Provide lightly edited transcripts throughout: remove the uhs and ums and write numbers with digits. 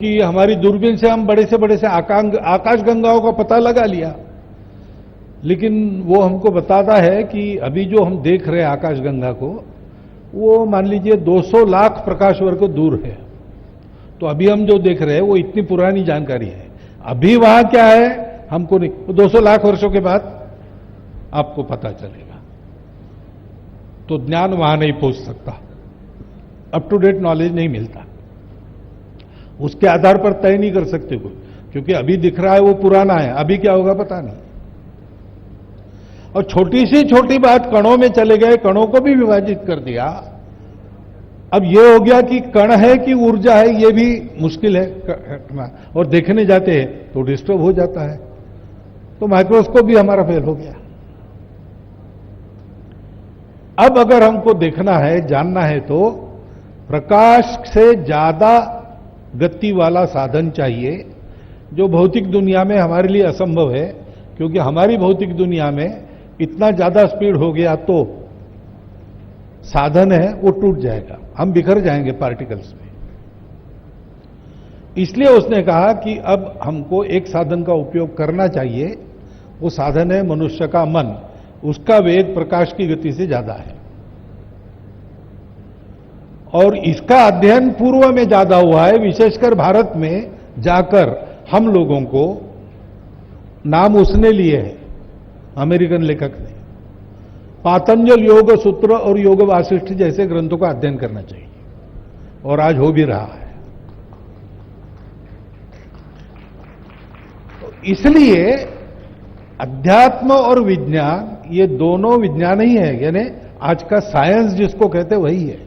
कि हमारी दूरबीन से हम बड़े से आकाश गंगाओं का पता लगा लिया, लेकिन वो हमको बताता है कि अभी जो हम देख रहे हैं आकाश गंगा को, वो मान लीजिए 200 लाख प्रकाश वर्ष दूर है। तो अभी हम जो देख रहे हैं वो इतनी पुरानी जानकारी है। अभी वहां क्या है हमको नहीं, 200 लाख वर्षों के बाद आपको पता चलेगा। तो ज्ञान वहां नहीं पहुंच सकता, अप टू डेट नॉलेज नहीं मिलता, उसके आधार पर तय नहीं कर सकते कोई, क्योंकि अभी दिख रहा है वो पुराना है, अभी क्या होगा पता नहीं। और छोटी से छोटी बात कणों में चले गए, कणों को भी विभाजित कर दिया। अब ये हो गया कि कण है कि ऊर्जा है, ये भी मुश्किल है, और देखने जाते हैं तो डिस्टर्ब हो जाता है। तो माइक्रोस्कोप भी हमारा फेल हो गया। अब अगर हमको देखना है, जानना है, तो प्रकाश से ज्यादा गति वाला साधन चाहिए, जो भौतिक दुनिया में हमारे लिए असंभव है, क्योंकि हमारी भौतिक दुनिया में इतना ज्यादा स्पीड हो गया तो साधन है वो टूट जाएगा, हम बिखर जाएंगे पार्टिकल्स में। इसलिए उसने कहा कि अब हमको एक साधन का उपयोग करना चाहिए, वो साधन है मनुष्य का मन। उसका वेग प्रकाश की गति से ज्यादा है, और इसका अध्ययन पूर्व में ज्यादा हुआ है, विशेषकर भारत में जाकर हम लोगों को नाम उसने लिए है, अमेरिकन लेखक ने। पातंजल योग सूत्र और योग वासिष्ठ जैसे ग्रंथों का अध्ययन करना चाहिए, और आज हो भी रहा है। तो इसलिए अध्यात्म और विज्ञान, ये दोनों विज्ञान ही है, यानी आज का साइंस जिसको कहते हैं वही है।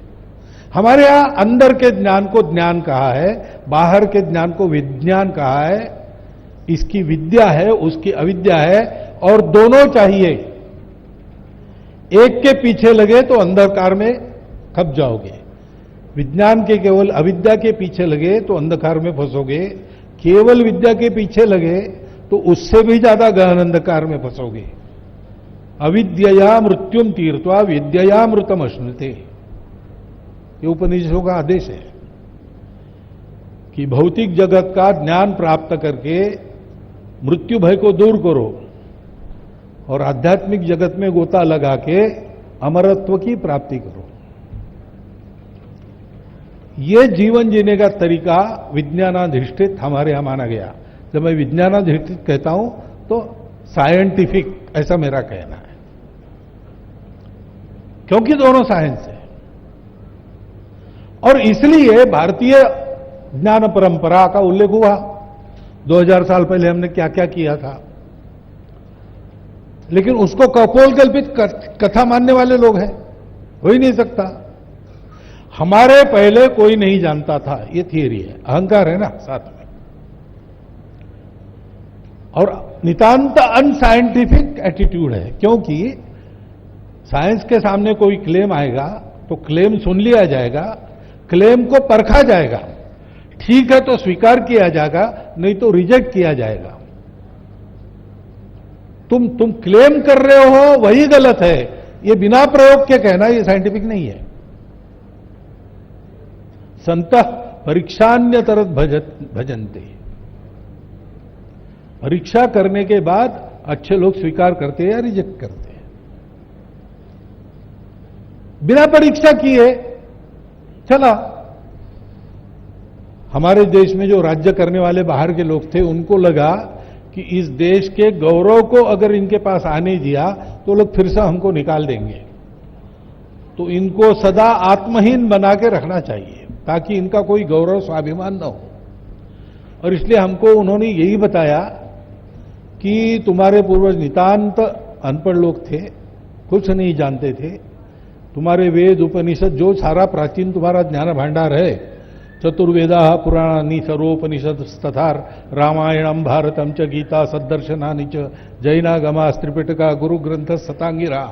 हमारे यहां अंदर के ज्ञान को ज्ञान कहा है, बाहर के ज्ञान को विज्ञान कहा है। इसकी विद्या है, उसकी अविद्या है, और दोनों चाहिए। एक के पीछे लगे तो अंधकार में खप जाओगे, विज्ञान के केवल अविद्या के पीछे लगे तो अंधकार में फंसोगे, केवल विद्या के पीछे लगे तो उससे भी ज्यादा गहन अंधकार में फंसोगे। अविद्यया मृत्युम तीर्थवा विद्यया मृतम अश्नुते, ये उपनिषदों का आदेश है कि भौतिक जगत का ज्ञान प्राप्त करके मृत्यु भय को दूर करो, और आध्यात्मिक जगत में गोता लगा के अमरत्व की प्राप्ति करो। ये जीवन जीने का तरीका विज्ञानाधिष्ठित हमारे यहां माना गया। जब मैं विज्ञानाधिष्ठित कहता हूं तो साइंटिफिक, ऐसा मेरा कहना है, क्योंकि दोनों साइंस है। और इसलिए भारतीय ज्ञान परंपरा का उल्लेख हुआ। 2000 साल पहले हमने क्या क्या किया था, लेकिन उसको कपोलकल्पित कथा मानने वाले लोग हैं, हो ही नहीं सकता। हमारे पहले कोई नहीं जानता था, ये थियरी है, अहंकार है ना साथ में, और नितांत अनसाइंटिफिक एटीट्यूड है। क्योंकि साइंस के सामने कोई क्लेम आएगा तो क्लेम सुन लिया जाएगा, क्लेम को परखा जाएगा, ठीक है तो स्वीकार किया जाएगा, नहीं तो रिजेक्ट किया जाएगा। तुम क्लेम कर रहे हो वही गलत है, ये बिना प्रयोग के कहना ये साइंटिफिक नहीं है। संतः परीक्षान्यतरत भजन्ते, परीक्षा करने के बाद अच्छे लोग स्वीकार करते हैं या रिजेक्ट करते हैं। बिना परीक्षा किए चला। हमारे देश में जो राज्य करने वाले बाहर के लोग थे, उनको लगा कि इस देश के गौरव को अगर इनके पास आने दिया तो लोग फिर से हमको निकाल देंगे, तो इनको सदा आत्महीन बना के रखना चाहिए ताकि इनका कोई गौरव स्वाभिमान न हो। और इसलिए हमको उन्होंने यही बताया कि तुम्हारे पूर्वज नितांत अनपढ़ लोग थे, कुछ नहीं जानते थे। तुम्हारे वेद उपनिषद जो सारा प्राचीन तुम्हारा ज्ञान भांडार है, चतुर्वेदा पुराणानि सर्वोपनिषद तथा रामायणम भारतम च गीता सद्दर्शनानि च जैनागमा त्रिपिटका गुरु ग्रंथ सतांगिरा,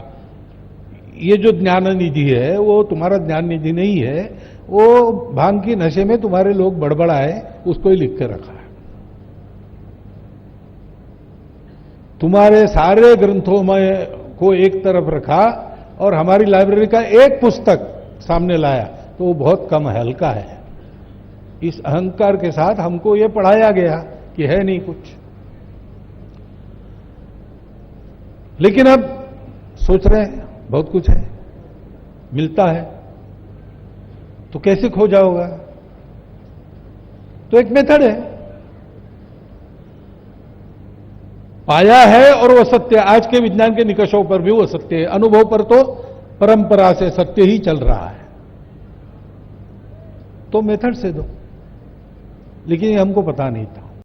ये जो ज्ञान निधि है वो तुम्हारा ज्ञान निधि नहीं है, वो भांग की नशे में तुम्हारे लोग बड़बड़ाए उसको ही लिख के रखा है। तुम्हारे सारे ग्रंथों में को एक तरफ रखा और हमारी लाइब्रेरी का एक पुस्तक सामने लाया तो वो बहुत कम है, हल्का है। इस अहंकार के साथ हमको ये पढ़ाया गया कि है नहीं कुछ। लेकिन अब सोच रहे हैं बहुत कुछ है, मिलता है, तो कैसे खोजा होगा? तो एक मेथड है, पाया है और वो सत्य, आज के विज्ञान के निकषों पर भी वो सत्य है, अनुभव पर तो परंपरा से सत्य ही चल रहा है। तो मेथड से दो, लेकिन ये हमको पता नहीं था।